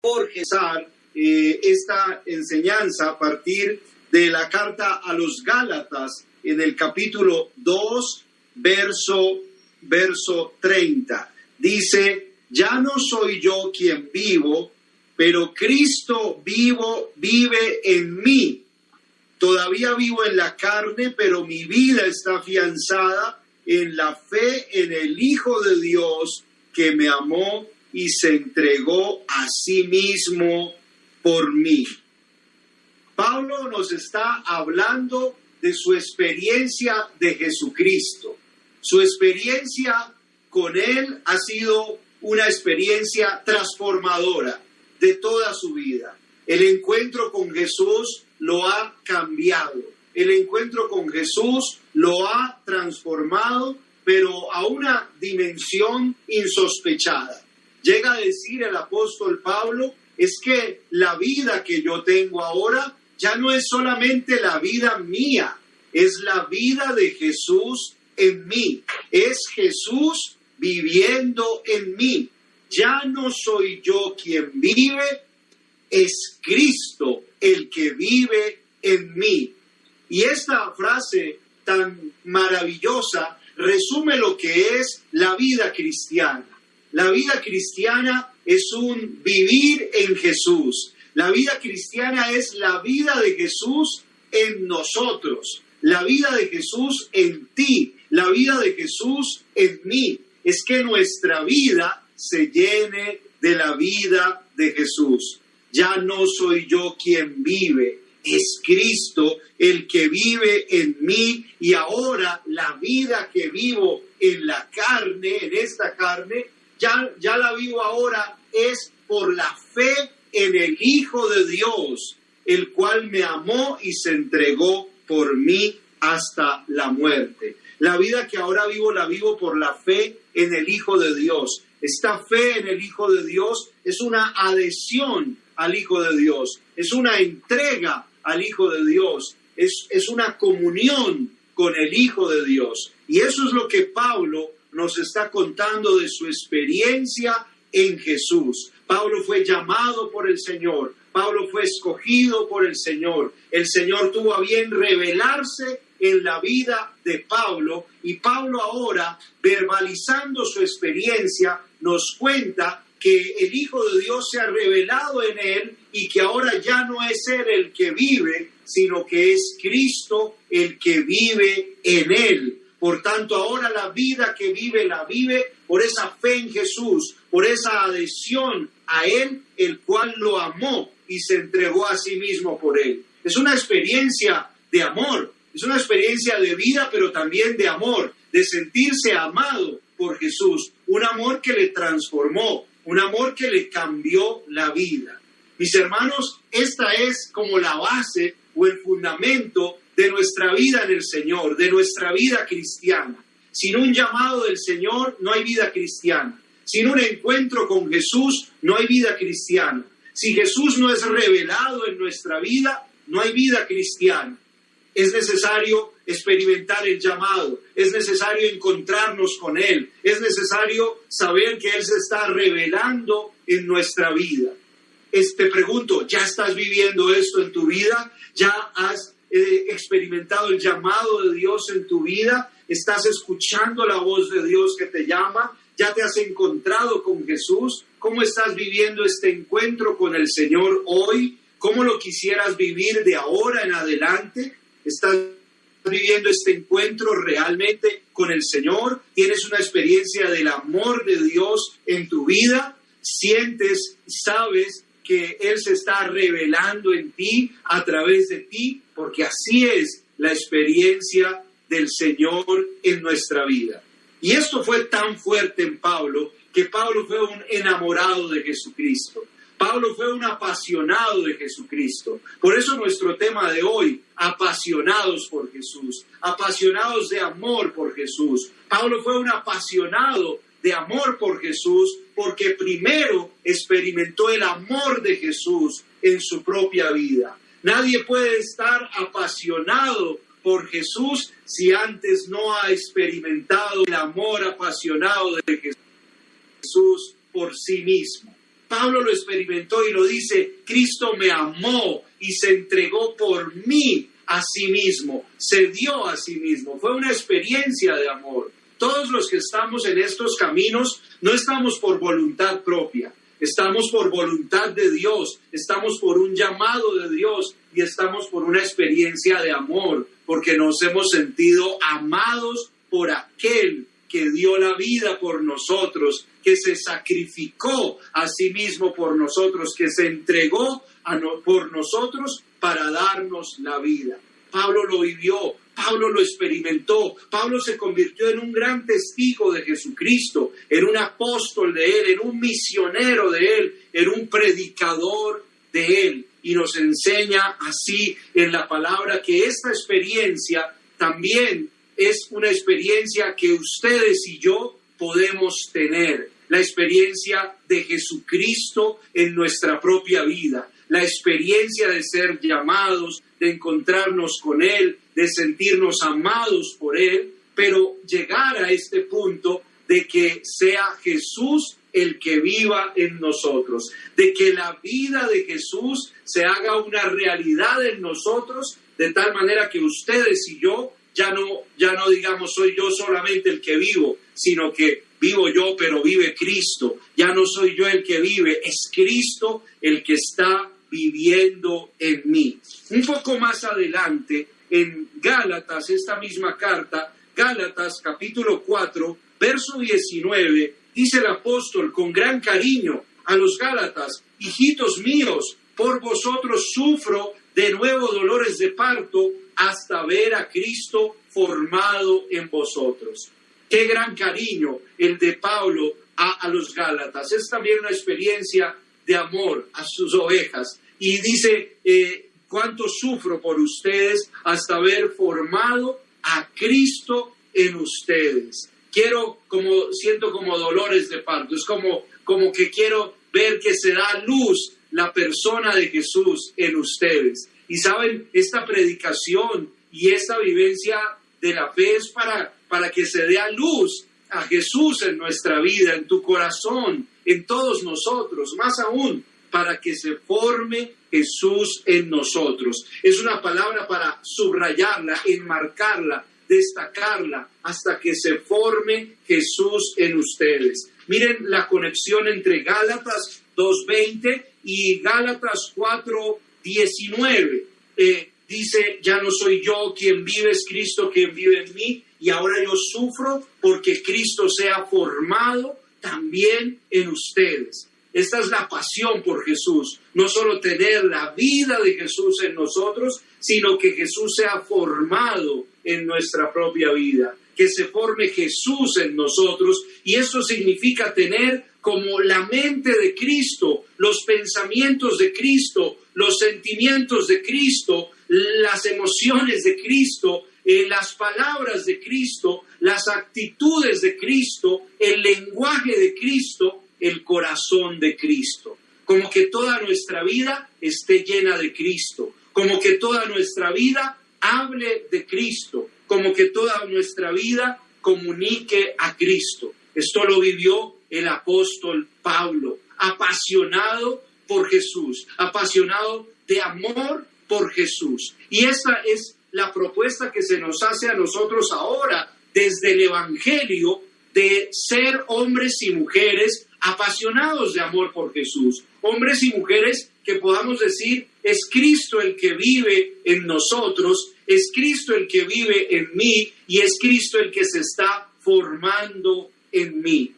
por empezar esta enseñanza a partir de la carta a los Gálatas en el capítulo 2, verso 30. Dice: ya no soy yo quien vivo, pero Cristo vive en mí. Todavía vivo en la carne, pero mi vida está afianzada en la fe en el Hijo de Dios que me amó y se entregó a sí mismo por mí. Pablo nos está hablando de su experiencia de Jesucristo. Su experiencia con Él ha sido una experiencia transformadora de toda su vida. El encuentro con Jesús lo ha cambiado. El encuentro con Jesús lo ha transformado, pero a una dimensión insospechada. Llega a decir el apóstol Pablo, es que la vida que yo tengo ahora ya no es solamente la vida mía, es la vida de Jesús en mí. Es Jesús viviendo en mí. Ya no soy yo quien vive, es Cristo el que vive en mí. Y esta frase tan maravillosa resume lo que es la vida cristiana. La vida cristiana es un vivir en Jesús. La vida cristiana es la vida de Jesús en nosotros. La vida de Jesús en ti. La vida de Jesús en mí. Es que nuestra vida se llene de la vida de Jesús. Ya no soy yo quien vive, es Cristo el que vive en mí, y ahora la vida que vivo en la carne, en esta carne, ya la vivo ahora es por la fe en el Hijo de Dios, el cual me amó y se entregó por mí hasta la muerte. La vida que ahora vivo, la vivo por la fe en el Hijo de Dios. Esta fe en el Hijo de Dios es una adhesión al Hijo de Dios, es una entrega al Hijo de Dios, es una comunión con el Hijo de Dios. Y eso es lo que Pablo nos está contando de su experiencia en Jesús. Pablo fue llamado por el Señor, Pablo fue escogido por el Señor tuvo a bien revelarse en la vida de Pablo, y Pablo ahora, verbalizando su experiencia, nos cuenta que el Hijo de Dios se ha revelado en él y que ahora ya no es él el que vive, sino que es Cristo el que vive en él. Por tanto, ahora la vida que vive, la vive por esa fe en Jesús, por esa adhesión a él, el cual lo amó y se entregó a sí mismo por él. Es una experiencia de amor, es una experiencia de vida, pero también de amor, de sentirse amado por Jesús, un amor que le transformó, un amor que le cambió la vida. Mis hermanos, esta es como la base o el fundamento de nuestra vida en el Señor, de nuestra vida cristiana. Sin un llamado del Señor no hay vida cristiana. Sin un encuentro con Jesús no hay vida cristiana. Si Jesús no es revelado en nuestra vida, no hay vida cristiana. Es necesario experimentar el llamado, es necesario encontrarnos con Él, es necesario saber que Él se está revelando en nuestra vida. Te pregunto, ¿ya estás viviendo esto en tu vida? ¿Ya has experimentado el llamado de Dios en tu vida? ¿Estás escuchando la voz de Dios que te llama? ¿Ya te has encontrado con Jesús? ¿Cómo estás viviendo este encuentro con el Señor hoy? ¿Cómo lo quisieras vivir de ahora en adelante? ¿Estás viviendo este encuentro realmente con el Señor? ¿Tienes una experiencia del amor de Dios en tu vida? ¿Sientes, sabes que Él se está revelando en ti, a través de ti? Porque así es la experiencia del Señor en nuestra vida. Y esto fue tan fuerte en Pablo, que Pablo fue un enamorado de Jesucristo. Pablo fue un apasionado de Jesucristo. Por eso nuestro tema de hoy, apasionados por Jesús, apasionados de amor por Jesús. Pablo fue un apasionado de amor por Jesús porque primero experimentó el amor de Jesús en su propia vida. Nadie puede estar apasionado por Jesús si antes no ha experimentado el amor apasionado de Jesús por sí mismo. Pablo lo experimentó y lo dice: Cristo me amó y se entregó por mí a sí mismo, se dio a sí mismo. Fue una experiencia de amor. Todos los que estamos en estos caminos no estamos por voluntad propia, estamos por voluntad de Dios, estamos por un llamado de Dios y estamos por una experiencia de amor, porque nos hemos sentido amados por aquel que dio la vida por nosotros, que se sacrificó a sí mismo por nosotros, que se entregó por nosotros para darnos la vida. Pablo lo vivió, Pablo lo experimentó, Pablo se convirtió en un gran testigo de Jesucristo, en un apóstol de Él, en un misionero de Él, en un predicador de Él. Y nos enseña así en la palabra que esta experiencia también es una experiencia que ustedes y yo podemos tener. La experiencia de Jesucristo en nuestra propia vida. La experiencia de ser llamados, de encontrarnos con Él, de sentirnos amados por Él, pero llegar a este punto de que sea Jesús el que viva en nosotros, de que la vida de Jesús se haga una realidad en nosotros, de tal manera que ustedes y yo ya no digamos soy yo solamente el que vivo, sino que vivo yo, pero vive Cristo. Ya no soy yo el que vive, es Cristo el que está viviendo en mí. Un poco más adelante, en Gálatas, esta misma carta, Gálatas capítulo 4, verso 19, dice el apóstol con gran cariño a los Gálatas: hijitos míos, por vosotros sufro de nuevo dolores de parto hasta ver a Cristo formado en vosotros. Qué gran cariño el de Pablo a los Gálatas. Es también una experiencia de amor a sus ovejas. Y dice, cuánto sufro por ustedes hasta ver formado a Cristo en ustedes. Siento como dolores de parto. Es como que quiero ver que se da luz la persona de Jesús en ustedes. Y saben, esta predicación y esta vivencia de la fe es para que se dé a luz a Jesús en nuestra vida, en tu corazón, en todos nosotros, más aún para que se forme Jesús en nosotros. Es una palabra para subrayarla, enmarcarla, destacarla, hasta que se forme Jesús en ustedes. Miren la conexión entre Gálatas 2:20 y Gálatas 4:19. Dice, ya no soy yo quien vive, es Cristo quien vive en mí, y ahora yo sufro porque Cristo sea formado también en ustedes. Esta es la pasión por Jesús, no solo tener la vida de Jesús en nosotros, sino que Jesús sea formado en nuestra propia vida, que se forme Jesús en nosotros, y eso significa tener como la mente de Cristo, los pensamientos de Cristo, los sentimientos de Cristo, las emociones de Cristo, las palabras de Cristo, las actitudes de Cristo, el lenguaje de Cristo, el corazón de Cristo. Como que toda nuestra vida esté llena de Cristo, como que toda nuestra vida hable de Cristo, como que toda nuestra vida comunique a Cristo. Esto lo vivió el apóstol Pablo, apasionado por Jesús, apasionado de amor por Jesús. Y esta es la propuesta que se nos hace a nosotros ahora desde el Evangelio, de ser hombres y mujeres apasionados de amor por Jesús, hombres y mujeres que podamos decir, es Cristo el que vive en nosotros, es Cristo el que vive en mí y es Cristo el que se está formando en mí.